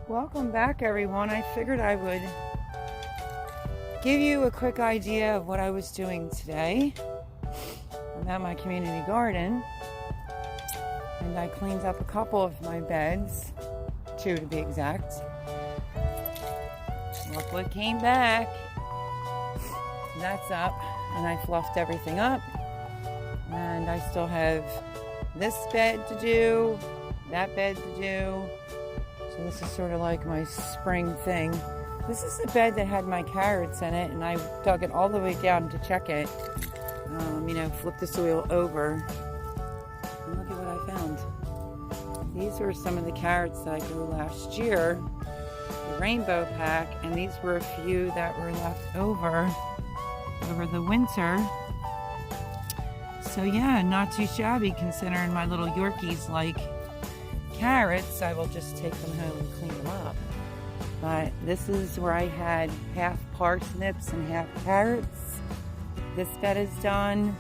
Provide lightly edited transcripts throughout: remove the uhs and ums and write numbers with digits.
Welcome back, everyone. I figured I would give you a quick idea of what I was doing today. I'm at my community garden, and I cleaned up a couple of my beds, 2 to be exact. Look what came back. That's up, and I fluffed everything up. And I still have this bed to do, that bed to do. So this is sort of like my spring thing. This is the bed that had my carrots in it, and I dug it all the way down to check it. Flip the soil over. And look at what I found. These were some of the carrots that I grew last year, the rainbow pack, and these were a few that were left over the winter. So yeah, not too shabby considering my little Yorkies like carrots. I will just take them home and clean them up. But this is where I had half parsnips and half carrots. This bed is done.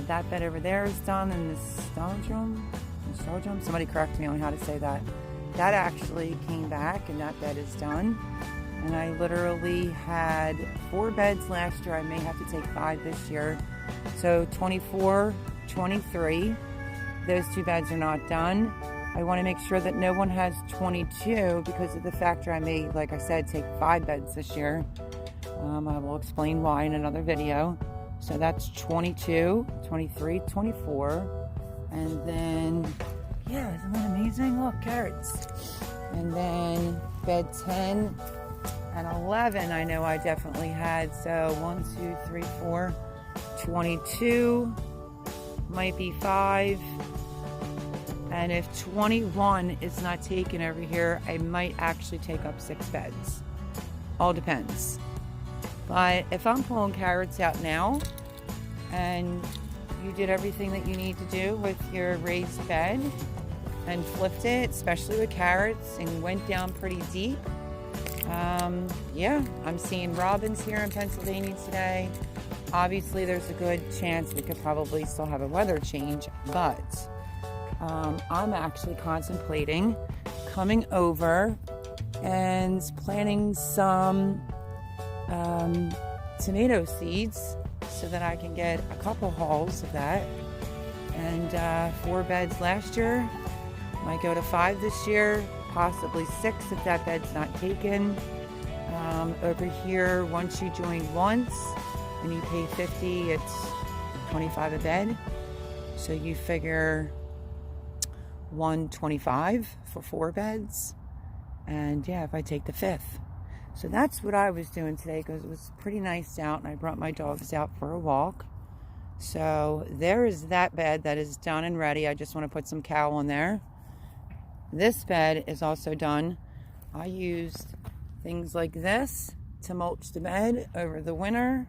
That bed over there is done. And nostalgium, somebody correct me on how to say that. That actually came back, and that bed is done. And I literally had 4 beds last year. I may have to take 5 this year. So 24, 23. Those 2 beds are not done. I want to make sure that no one has 22 because of the factor I may, like I said, take 5 beds this year. I will explain why in another video. So that's 22, 23, 24. And then, yeah, isn't that amazing? Look, carrots. And then bed 10 and 11 I know I definitely had. So 1, 2, 3, 4, 22, might be 5. And if 21 is not taken over here, I might actually take up 6 beds. All depends. But if I'm pulling carrots out now, and you did everything that you need to do with your raised bed, and flipped it, especially with carrots, and went down pretty deep, yeah, I'm seeing robins here in Pennsylvania today. Obviously, there's a good chance we could probably still have a weather change, but I'm actually contemplating coming over and planting some tomato seeds so that I can get a couple hauls of that. And 4 beds last year, might go to 5 this year, possibly 6 if that bed's not taken. Over here, once you join once and you pay $50, it's $25 a bed. So you figure $125 for 4 beds. And yeah, if I take the 5th. So that's what I was doing today because it was pretty nice out and I brought my dogs out for a walk. So there is that bed that is done and ready. I just want to put some cow on there. This bed is also done. I used things like this to mulch the bed over the winter,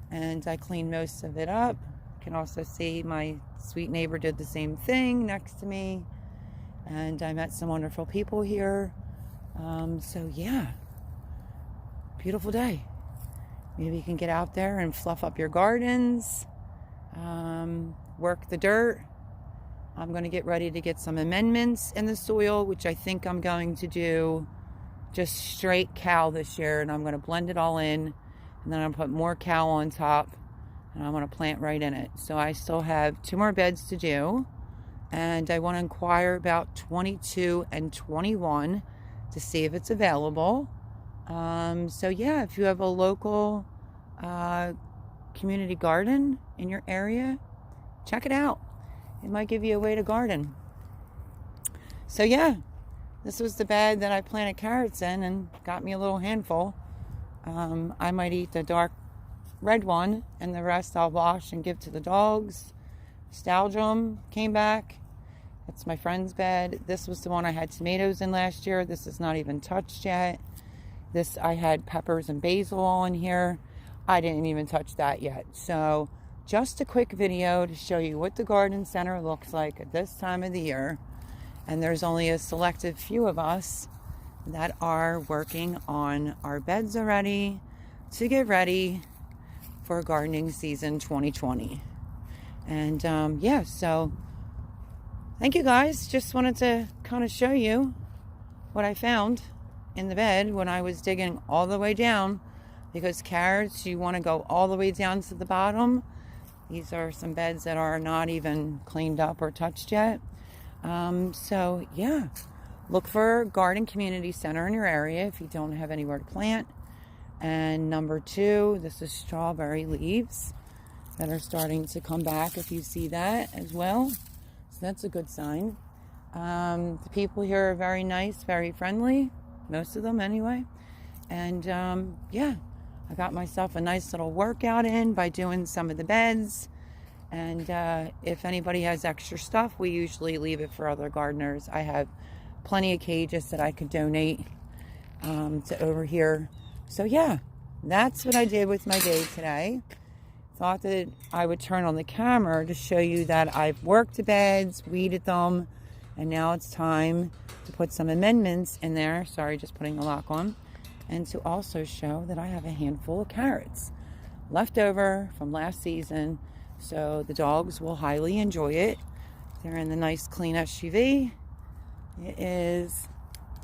and I cleaned most of it up. You can also see my sweet neighbor did the same thing next to me, and I met some wonderful people here. So yeah, beautiful day. Maybe you can get out there and fluff up your gardens, work the dirt. I'm going to get ready to get some amendments in the soil, which I think I'm going to do just straight cow this year, and I'm going to blend it all in, and then I'm going to put more cow on top, and I'm going to plant right in it. So I still have 2 more beds to do, and I want to inquire about 22 and 21 to see if it's available. So yeah, if you have a local community garden in your area, check it out. It might give you a way to garden. So yeah, this was the bed that I planted carrots in and got me a little handful. I might eat the dark red one, and the rest I'll wash and give to the dogs. Nostalgium came back. That's my friend's bed. This was the one I had tomatoes in last year. This is not even touched yet. This, I had peppers and basil all in here. I didn't even touch that yet. So just a quick video to show you what the garden center looks like at this time of the year. And there's only a selective few of us that are working on our beds already to get ready for gardening season 2020. And yeah, so thank you guys. Just wanted to kind of show you what I found in the bed when I was digging all the way down, because carrots, you want to go all the way down to the bottom. These are some beds that are not even cleaned up or touched yet. So yeah, look for Garden Community Center in your area if you don't have anywhere to plant. And number 2, this is strawberry leaves that are starting to come back, if you see that as well. So that's a good sign. The people here are very nice, very friendly, most of them anyway. And yeah, I got myself a nice little workout in by doing some of the beds. And if anybody has extra stuff, we usually leave it for other gardeners. I have plenty of cages that I could donate to over here. So yeah, that's what I did with my day today. Thought that I would turn on the camera to show you that I've worked the beds, weeded them, and now it's time to put some amendments in there. Sorry, just putting a lock on. And to also show that I have a handful of carrots left over from last season. So the dogs will highly enjoy it. They're in the nice clean SUV. It is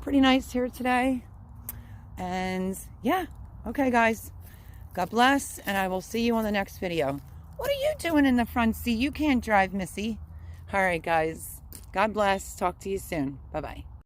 pretty nice here today. And yeah, okay guys, God bless, and I will see you on the next video. What are you doing in the front seat? You can't drive, Missy. All right guys, God bless. Talk to you soon. Bye-bye.